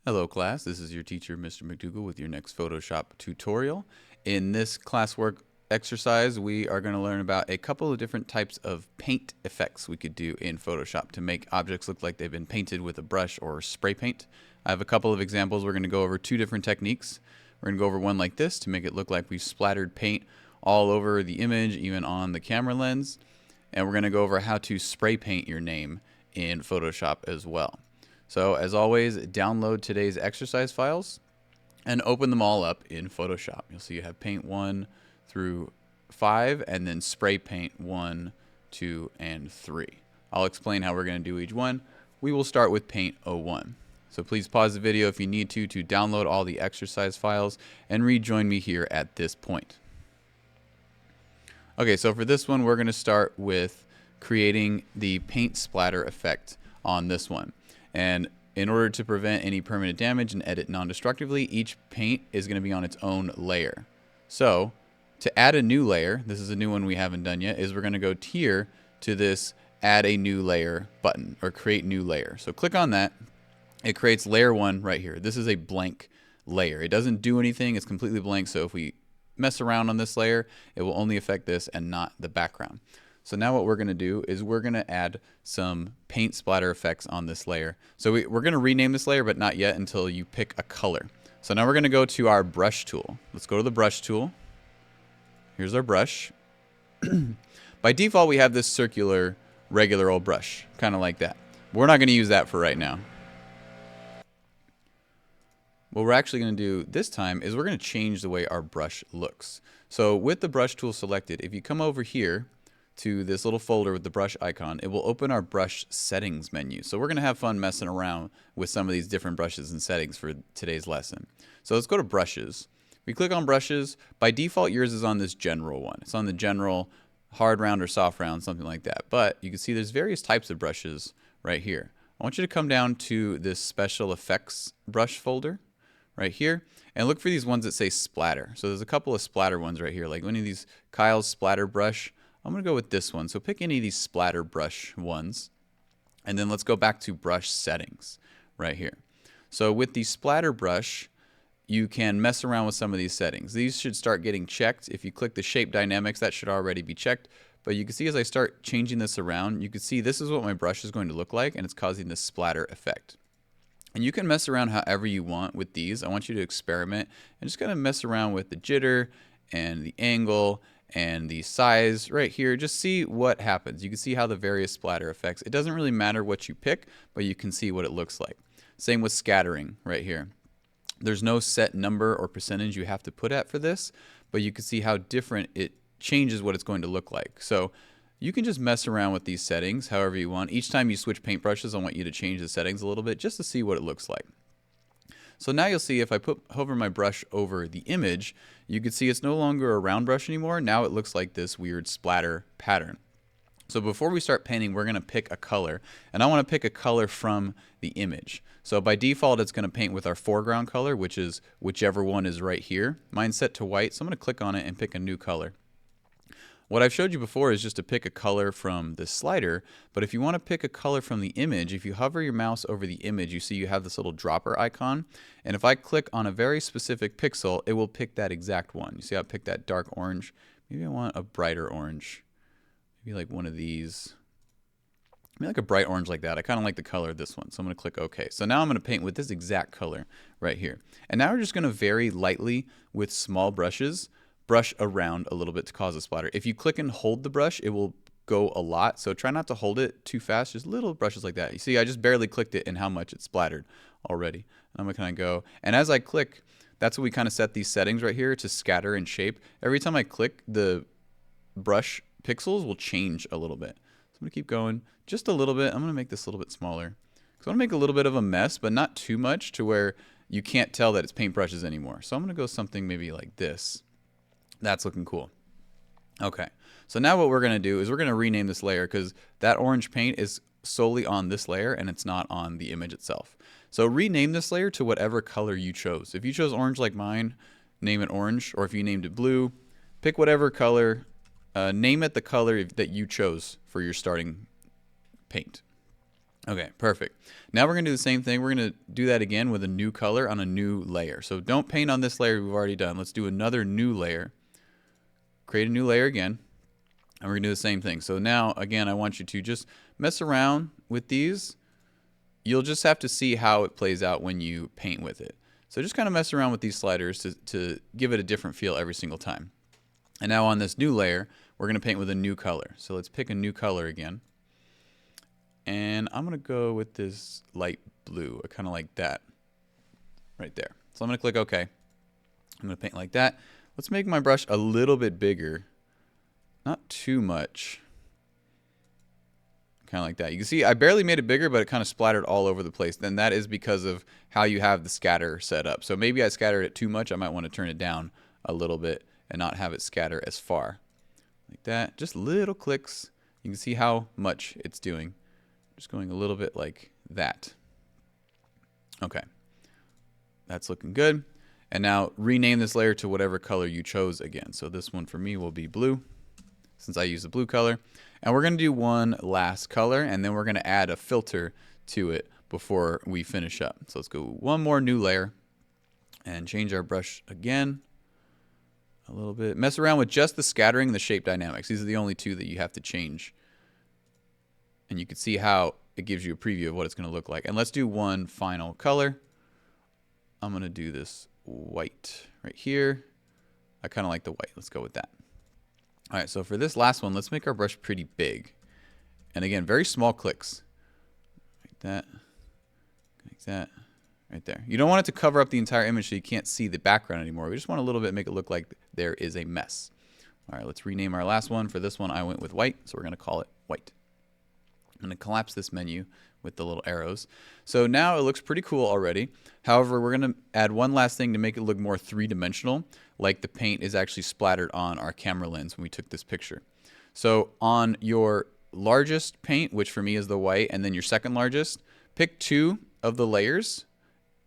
Hello class, this is your teacher Mr. McDougall with your next Photoshop tutorial. In this classwork exercise we are going to learn about a couple of different types of paint effects we could do in Photoshop to make objects look like they've been painted with a brush or spray paint. I have a couple of examples. We're going to go over two different techniques. We're going to go over one like this to make it look like we've splattered paint all over the image, even on the camera lens. And we're going to go over how to spray paint your name in Photoshop as well. So as always, download today's exercise files and open them all up in Photoshop. You'll see you have paint 1 through 5 and then spray paint 1, 2, and 3. I'll explain how we're going to do each one. We will start with paint 01. So please pause the video if you need to download all the exercise files and rejoin me here at this point. Okay, so for this one we're going to start with creating the paint splatter effect on this one. And in order to prevent any permanent damage and edit non-destructively, each paint is going to be on its own layer. So to add a new layer, this is a new one we haven't done yet, is we're going to go here to this add a new layer button or create new layer. So click on that. It creates layer 1 right here. This is a blank layer. It doesn't do anything. It's completely blank. So if we mess around on this layer, it will only affect this and not the background. So now what we're going to do is we're going to add some paint splatter effects on this layer. So we're going to rename this layer, but not yet until you pick a color. So now we're going to go to our brush tool. Let's go to the brush tool. Here's our brush. By default, we have this circular, regular old brush, kind of like that. We're not going to use that for right now. What we're actually going to do this time is we're going to change the way our brush looks. So with the brush tool selected, if you come over here to this little folder with the brush icon, it will open our brush settings menu. So we're going to have fun messing around with some of these different brushes and settings for today's lesson. So let's go to brushes. We click on brushes. By default, yours is on this general one. It's on the general hard round or soft round, something like that. But you can see there's various types of brushes right here. I want you to come down to this special effects brush folder right here and look for these ones that say splatter. So there's a couple of splatter ones right here, like one of these Kyle's splatter brush. I'm going to go with this one. So pick any of these splatter brush ones. And then let's go back to brush settings right here. So with the splatter brush, you can mess around with some of these settings. These should start getting checked. If you click the shape dynamics, that should already be checked. But you can see as I start changing this around, you can see this is what my brush is going to look like, and it's causing this splatter effect. And you can mess around however you want with these. I want you to experiment and just kind of mess around with the jitter and the angle and the size right here. Just see what happens. You can see how the various splatter effects, it doesn't really matter what you pick, but you can see what it looks like. Same with scattering right here. There's no set number or percentage you have to put at for this, but you can see how different it changes what it's going to look like. So you can just mess around with these settings however you want. Each time you switch paintbrushes, I want you to change the settings a little bit just to see what it looks like. So now you'll see if I hover my brush over the image, you can see it's no longer a round brush anymore. Now it looks like this weird splatter pattern. So before we start painting, we're going to pick a color. And I want to pick a color from the image. So by default, it's going to paint with our foreground color, which is whichever one is right here. Mine's set to white, so I'm going to click on it and pick a new color. What I've showed you before is just to pick a color from the slider, but if you want to pick a color from the image, if you hover your mouse over the image, you see you have this little dropper icon, and if I click on a very specific pixel, it will pick that exact one. You see how I picked that dark orange? Maybe I want a brighter orange. Maybe like one of these. Maybe like a bright orange like that. I kind of like the color of this one, so I'm going to click OK. So now I'm going to paint with this exact color right here. And now we're just going to very lightly with small brushes brush around a little bit to cause a splatter. If you click and hold the brush, it will go a lot. So try not to hold it too fast, just little brushes like that. You see, I just barely clicked it and how much it splattered already. And I'm gonna kind of go, and as I click, that's what we kind of set these settings right here to scatter and shape. Every time I click, the brush pixels will change a little bit. So I'm gonna keep going just a little bit. I'm gonna make this a little bit smaller. So I wanna make a little bit of a mess, but not too much to where you can't tell that it's paintbrushes anymore. So I'm gonna go something maybe like this. That's looking cool. Okay, so now what we're going to do is we're going to rename this layer because that orange paint is solely on this layer and it's not on the image itself. So rename this layer to whatever color you chose. If you chose orange like mine, name it orange, or if you named it blue, pick whatever color, name it the color that you chose for your starting paint. Okay, perfect. Now we're going to do the same thing. We're going to do that again with a new color on a new layer. So don't paint on this layer we've already done. Let's do another new layer. Create a new layer again. And we're going to do the same thing. So now, again, I want you to just mess around with these. You'll just have to see how it plays out when you paint with it. So just kind of mess around with these sliders to give it a different feel every single time. And now on this new layer, we're going to paint with a new color. So let's pick a new color again. And I'm going to go with this light blue. I kind of like that right there. So I'm going to click OK. I'm going to paint like that. Let's make my brush a little bit bigger. Not too much. Kind of like that. You can see I barely made it bigger, but it kind of splattered all over the place. Then that is because of how you have the scatter set up. So maybe I scattered it too much. I might want to turn it down a little bit and not have it scatter as far. Like that. Just little clicks. You can see how much it's doing. Just going a little bit like that. Okay. That's looking good. And now rename this layer to whatever color you chose again. So this one for me will be blue, since I use the blue color. And we're going to do one last color, and then we're going to add a filter to it before we finish up. So let's go one more new layer and change our brush again a little bit. Mess around with just the scattering and the shape dynamics. These are the only two that you have to change. And you can see how it gives you a preview of what it's going to look like. And let's do one final color. I'm going to do this white right here. I kind of like the white. Let's go with that. All right, so for this last one, let's make our brush pretty big. And again, very small clicks. Like that. Like that. Right there. You don't want it to cover up the entire image so you can't see the background anymore. We just want a little bit make it look like there is a mess. All right, let's rename our last one. For this one, I went with white, so we're going to call it white. I'm going to collapse this menu with the little arrows. So now it looks pretty cool already. However, we're going to add one last thing to make it look more three-dimensional, like the paint is actually splattered on our camera lens when we took this picture. So on your largest paint, which for me is the white, and then your second largest, pick two of the layers,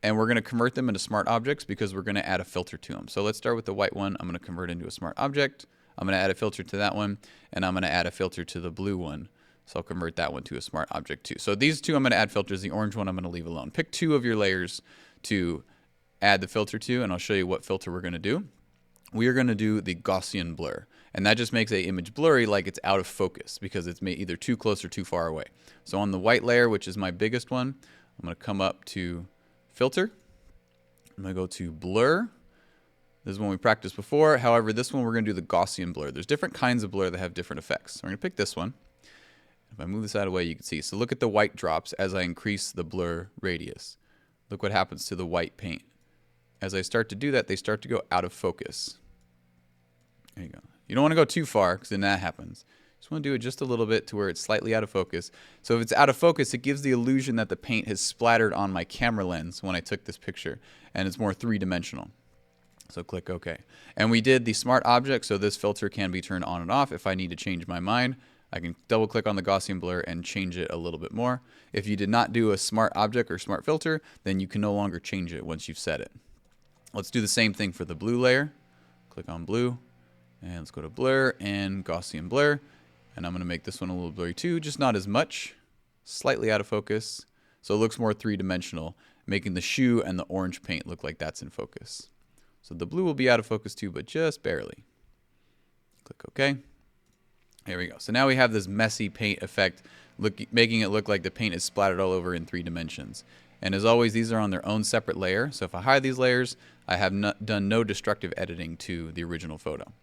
and we're going to convert them into smart objects because we're going to add a filter to them. So let's start with the white one. I'm going to convert it into a smart object. I'm going to add a filter to that one, and I'm going to add a filter to the blue one. So I'll convert that one to a smart object too. So these two I'm going to add filters. The orange one I'm going to leave alone. Pick two of your layers to add the filter to, and I'll show you what filter we're going to do. We are going to do the Gaussian blur. And that just makes an image blurry, like it's out of focus because it's made either too close or too far away. So on the white layer, which is my biggest one, I'm going to come up to filter. I'm going to go to blur. This is one we practiced before. However, this one we're going to do the Gaussian blur. There's different kinds of blur that have different effects. So we're going to pick this one. If I move this out of the way, you can see. So look at the white drops as I increase the blur radius. Look what happens to the white paint. As I start to do that, they start to go out of focus. There you go. You don't want to go too far because then that happens. Just want to do it just a little bit to where it's slightly out of focus. So if it's out of focus, it gives the illusion that the paint has splattered on my camera lens when I took this picture, and it's more three-dimensional. So click OK. And we did the smart object, so this filter can be turned on and off. If I need to change my mind, I can double click on the Gaussian blur and change it a little bit more. If you did not do a smart object or smart filter, then you can no longer change it once you've set it. Let's do the same thing for the blue layer. Click on blue, and let's go to blur and Gaussian blur. And I'm going to make this one a little blurry too, just not as much, slightly out of focus. So it looks more three-dimensional, making the shoe and the orange paint look like that's in focus. So the blue will be out of focus too, but just barely. Click OK. There we go. So now we have this messy paint effect, making it look like the paint is splattered all over in 3 dimensions. And as always, these are on their own separate layer. So if I hide these layers, I have done no destructive editing to the original photo.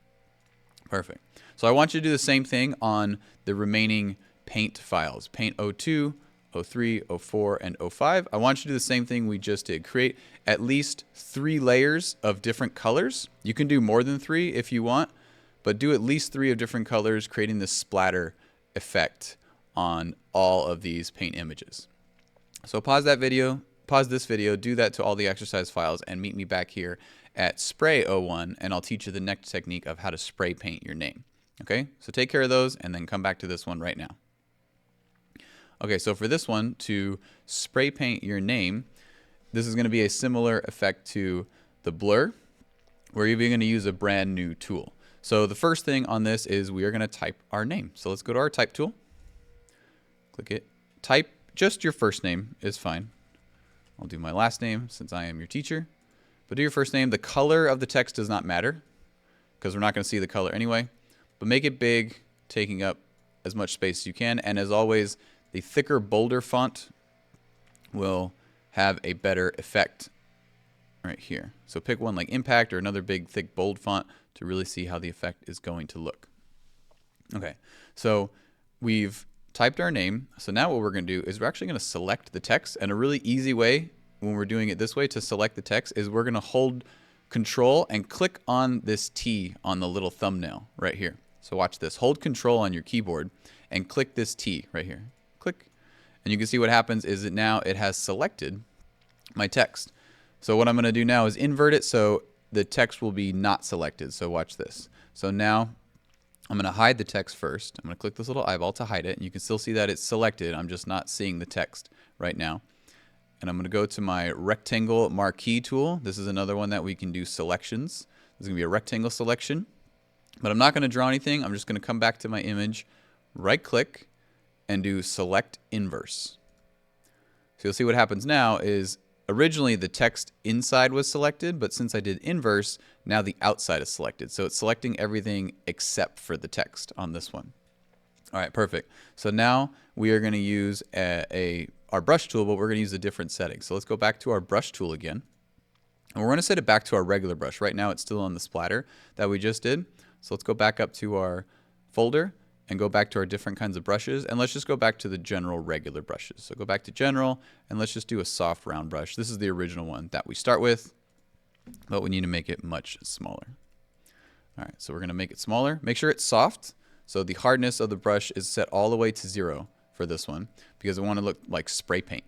Perfect. So I want you to do the same thing on the remaining paint files. Paint 02, 03, 04, and 05. I want you to do the same thing we just did. Create at least 3 layers of different colors. You can do more than 3 if you want, but do at least 3 of different colors, creating this splatter effect on all of these paint images. So pause this video, do that to all the exercise files, and meet me back here at Spray 01, and I'll teach you the next technique of how to spray paint your name. Okay, so take care of those and then come back to this one right now. Okay, so for this one, to spray paint your name, this is going to be a similar effect to the blur. We're even going to use a brand new tool. So the first thing on this is we are going to type our name. So let's go to our type tool. Click it. Type just your first name is fine. I'll do my last name since I am your teacher. But do your first name. The color of the text does not matter because we're not going to see the color anyway. But make it big, taking up as much space as you can. And as always, the thicker, bolder font will have a better effect right here. So pick one like Impact or another big, thick, bold font to really see how the effect is going to look. Okay, so we've typed our name. So now what we're going to do is we're actually going to select the text. And a really easy way when we're doing it this way to select the text is we're going to hold Control and click on this T on the little thumbnail right here. So watch this. Hold Control on your keyboard and click this T right here. Click. And you can see what happens is that now it has selected my text. So what I'm going to do now is invert it so the text will be not selected. So watch this. So now I'm going to hide the text first. I'm going to click this little eyeball to hide it. And you can still see that it's selected. I'm just not seeing the text right now. And I'm going to go to my rectangle marquee tool. This is another one that we can do selections. This is going to be a rectangle selection. But I'm not going to draw anything. I'm just going to come back to my image, right click, and do select inverse. So you'll see what happens now is originally the text inside was selected, but since I did inverse, now the outside is selected. So it's selecting everything except for the text on this one. All right, perfect. So now we are going to use our brush tool, but we're going to use a different setting. So let's go back to our brush tool again. And we're going to set it back to our regular brush. Right now it's still on the splatter that we just did. So let's go back up to our folder and go back to our different kinds of brushes. And let's just go back to the general regular brushes. So go back to general and let's just do a soft round brush. This is the original one that we start with, but we need to make it much smaller. All right, so we're going to make it smaller. Make sure it's soft. So the hardness of the brush is set all the way to 0 for this one because I want to look like spray paint.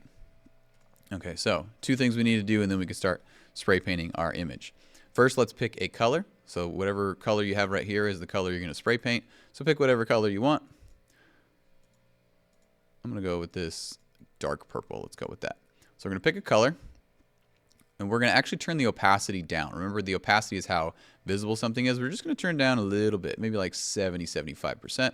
Okay, so 2 things we need to do and then we can start spray painting our image. First, let's pick a color. So whatever color you have right here is the color you're going to spray paint. So pick whatever color you want. I'm going to go with this dark purple. Let's go with that. So we're going to pick a color. And we're going to actually turn the opacity down. Remember, the opacity is how visible something is. We're just going to turn down a little bit, maybe like 70, 75%.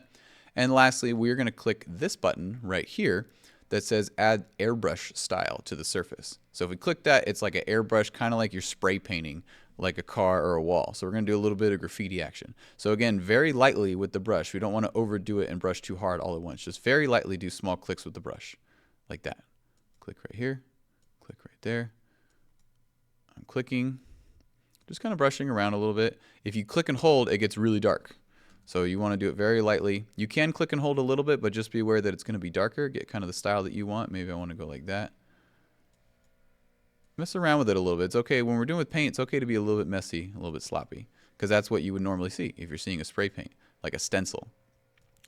And lastly, we're going to click this button right here that says Add Airbrush Style to the surface. So if we click that, it's like an airbrush, kind of like you're spray painting like a car or a wall. So we're going to do a little bit of graffiti action. So again, very lightly with the brush. We don't want to overdo it and brush too hard all at once. Just very lightly do small clicks with the brush like that. Click right here, click right there. I'm clicking, just kind of brushing around a little bit. If you click and hold, it gets really dark. So you want to do it very lightly. You can click and hold a little bit, but just be aware that it's going to be darker. Get kind of the style that you want. Maybe I want to go like that. Mess around with it a little bit. It's okay. When we're doing with paint, it's okay to be a little bit messy, a little bit sloppy, because that's what you would normally see if you're seeing a spray paint, like a stencil.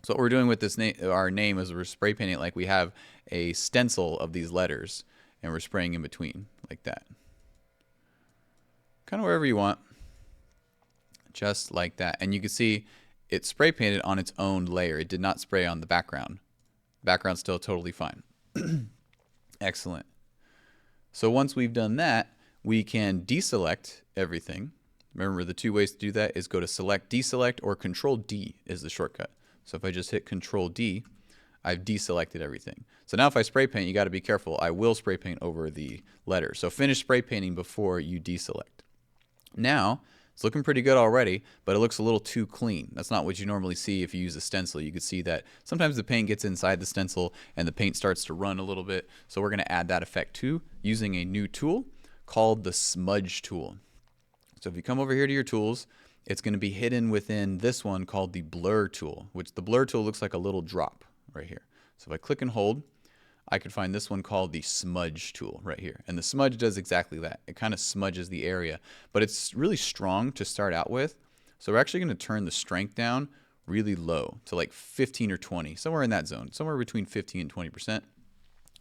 So what we're doing with this our name is we're spray painting it like we have a stencil of these letters, and we're spraying in between like that. Kind of wherever you want, just like that. And you can see it spray painted on its own layer. It did not spray on the background. Background's still totally fine. Excellent. So once we've done that, we can deselect everything. Remember, the 2 ways to do that is go to Select, Deselect, or Control D is the shortcut. So if I just hit Control D, I've deselected everything. So now if I spray paint, you got to be careful. I will spray paint over the letter. So finish spray painting before you deselect. Now, it's looking pretty good already, but it looks a little too clean. That's not what you normally see if you use a stencil. You can see that sometimes the paint gets inside the stencil and the paint starts to run a little bit. So we're going to add that effect too using a new tool called the smudge tool. So if you come over here to your tools, it's going to be hidden within this one called the blur tool, which the blur tool looks like a little drop right here. So if I click and hold, I could find this one called the smudge tool right here. And the smudge does exactly that. It kind of smudges the area, but it's really strong to start out with. So we're actually going to turn the strength down really low to like 15 or 20, somewhere in that zone, somewhere between 15 and 20%.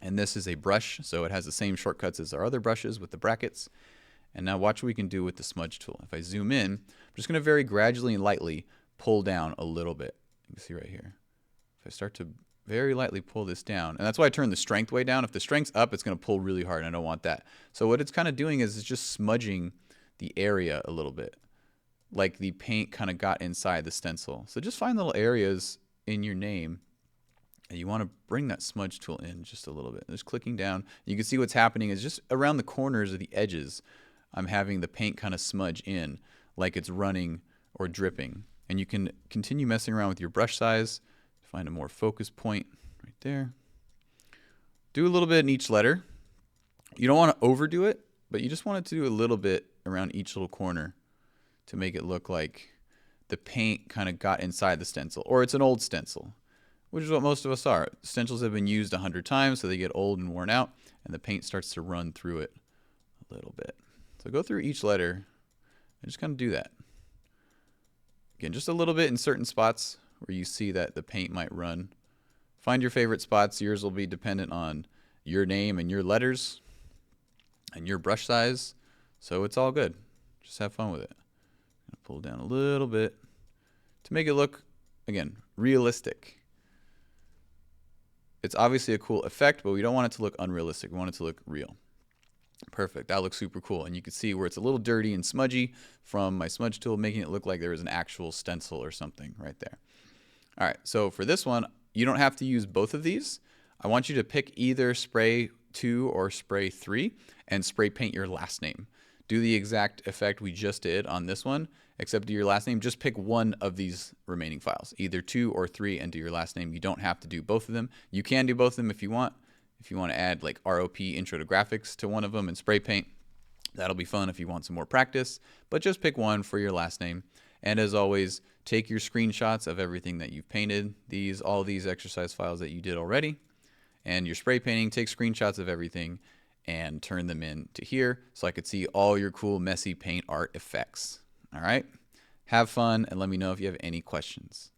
And this is a brush, so it has the same shortcuts as our other brushes with the brackets. And now watch what we can do with the smudge tool. If I zoom in, I'm just going to very gradually and lightly pull down a little bit. You can see right here. If I start to very lightly pull this down, and that's why I turn the strength way down. If the strength's up, it's going to pull really hard, and I don't want that. So what it's kind of doing is it's just smudging the area a little bit, like the paint kind of got inside the stencil. So just find little areas in your name And you want to bring that smudge tool in just a little bit. Just clicking down. You can see what's happening is just around the corners of the edges, I'm having the paint kind of smudge in like it's running or dripping. And you can continue messing around with your brush size. Find a more focus point right there. Do a little bit in each letter. You don't want to overdo it, but you just want it to do a little bit around each little corner to make it look like the paint kind of got inside the stencil, or it's an old stencil, which is what most of us are. Stencils have been used 100 times, so they get old and worn out, and the paint starts to run through it a little bit. So go through each letter and just kind of do that. Again, just a little bit in certain spots where you see that the paint might run. Find your favorite spots. Yours will be dependent on your name and your letters and your brush size, so it's all good. Just have fun with it. I'm gonna pull down a little bit to make it look, again, realistic. It's obviously a cool effect, but we don't want it to look unrealistic. We want it to look real. Perfect. That looks super cool. And you can see where it's a little dirty and smudgy from my smudge tool, making it look like there was an actual stencil or something right there. All right, so for this one, you don't have to use both of these. I want you to pick either spray 2 or spray 3 and spray paint your last name. Do the exact effect we just did on this one, except do your last name. Just pick one of these remaining files, either 2 or 3, and do your last name. You don't have to do both of them. You can do both of them if you want. If you want to add like ROP, Intro to Graphics, to one of them and spray paint, that'll be fun if you want some more practice. But just pick one for your last name. And as always, take your screenshots of everything that you've painted, all these exercise files that you did already, and your spray painting, take screenshots of everything and turn them in to here so I could see all your cool, messy paint art effects. All right? Have fun and let me know if you have any questions.